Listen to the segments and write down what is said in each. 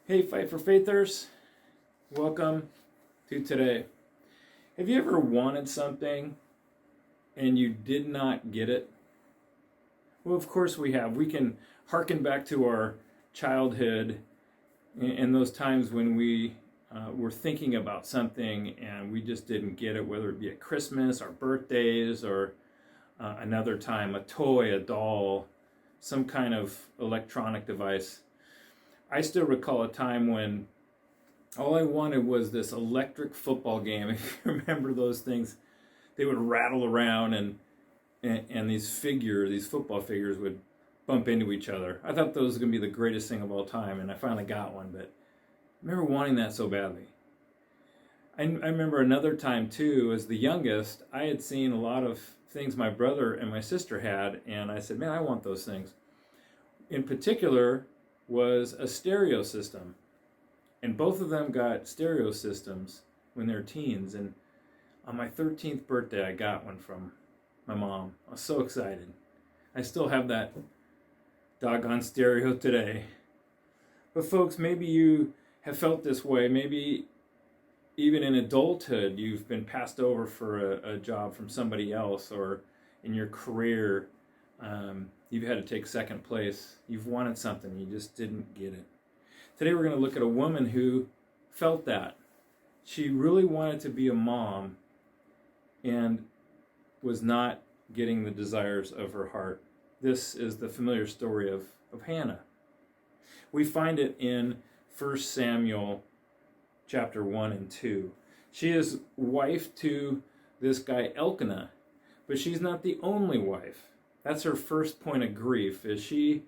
Hey, Fight for Faithers, welcome to today. Have you ever wanted something and you did not get it? Well, of course we have. We can hearken back to our childhood and those times when we were thinking about something and we just didn't get it, whether it be at Christmas, our birthdays, or another time, a toy, a doll, some kind of electronic device. I still recall a time when all I wanted was this electric football game. If you remember those things, they would rattle around and these football figures would bump into each other. I thought those was going to be the greatest thing of all time, and I finally got one, but I remember wanting that so badly. I remember another time too, as the youngest, I had seen a lot of things my brother and my sister had, and I said, man, I want those things. In particular was a stereo system. And both of them got stereo systems when they were teens. And on my 13th birthday, I got one from my mom. I was so excited. I still have that doggone stereo today. But folks, maybe you have felt this way. Maybe even in adulthood, you've been passed over for a job from somebody else, or in your career, you've had to take second place. You've wanted something, you just didn't get it. Today we're going to look at a woman who felt that. She really wanted to be a mom and was not getting the desires of her heart. This is the familiar story of Hannah. We find it in 1 Samuel chapter 1 and 2. She is wife to this guy Elkanah, but she's not the only wife. That's her first point of grief, is she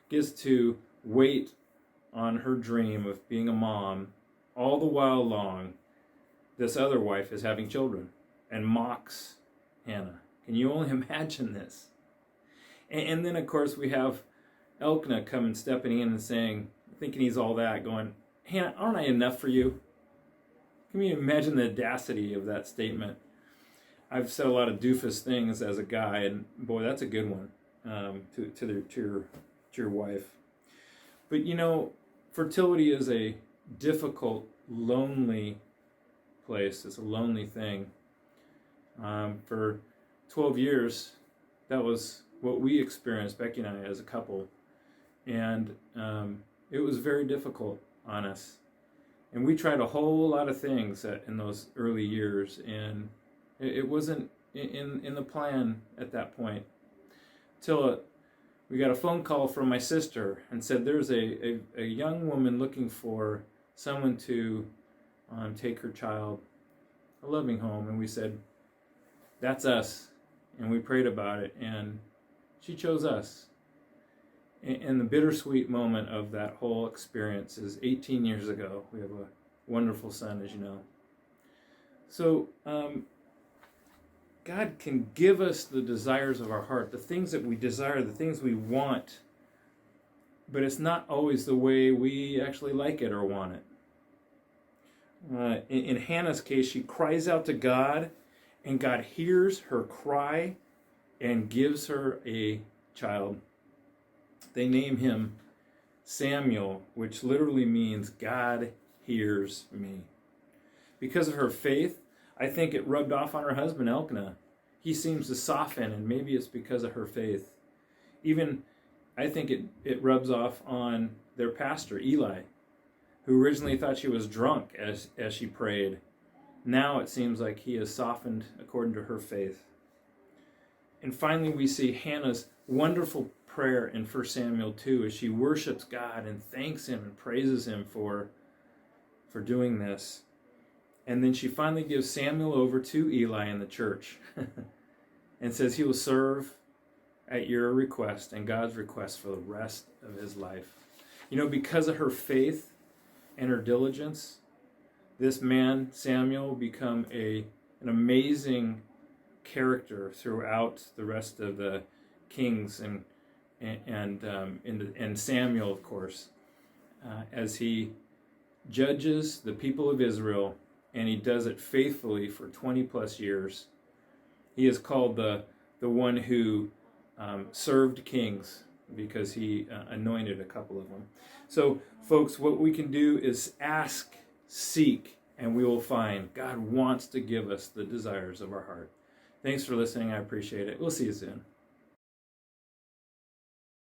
gets to wait on her dream of being a mom. All the while long, this other wife is having children and mocks Hannah. Can you only imagine this? And then, of course, we have Elkanah coming, stepping in and saying, thinking he's all that, going, Hannah, aren't I enough for you? Can you imagine the audacity of that statement? I've said a lot of doofus things as a guy, and boy, that's a good one to your wife. But you know, fertility is a difficult, lonely place. It's a lonely thing. For 12 years, that was what we experienced, Becky and I, as a couple. And it was very difficult on us. And we tried a whole lot of things in those early years, and it wasn't in the plan at that point. Till we got a phone call from my sister and said there's a young woman looking for someone to take her child, a loving home. And we said, that's us. And we prayed about it, and she chose us. And the bittersweet moment of that whole experience is 18 years ago. We have a wonderful son, as you know. So God can give us the desires of our heart, the things that we desire, the things we want, but it's not always the way we actually like it or want it. In Hannah's case, she cries out to God, and God hears her cry and gives her a child. They name him Samuel, which literally means God hears me. Because of her faith, I think it rubbed off on her husband, Elkanah. He seems to soften, and maybe it's because of her faith. Even, I think it rubs off on their pastor, Eli, who originally thought she was drunk as she prayed. Now it seems like he has softened according to her faith. And finally, we see Hannah's wonderful prayer in 1 Samuel 2 as she worships God and thanks him and praises him for doing this. And then she finally gives Samuel over to Eli in the church and says he will serve at your request and God's request for the rest of his life. You know, because of her faith and her diligence, this man, Samuel, will become an amazing character throughout the rest of the kings and Samuel, of course, as he judges the people of Israel, and he does it faithfully for 20 plus years. He is called the one who served kings, because he anointed a couple of them. So, folks, what we can do is ask, seek, and we will find. God wants to give us the desires of our heart. Thanks for listening. I appreciate it. We'll see you soon.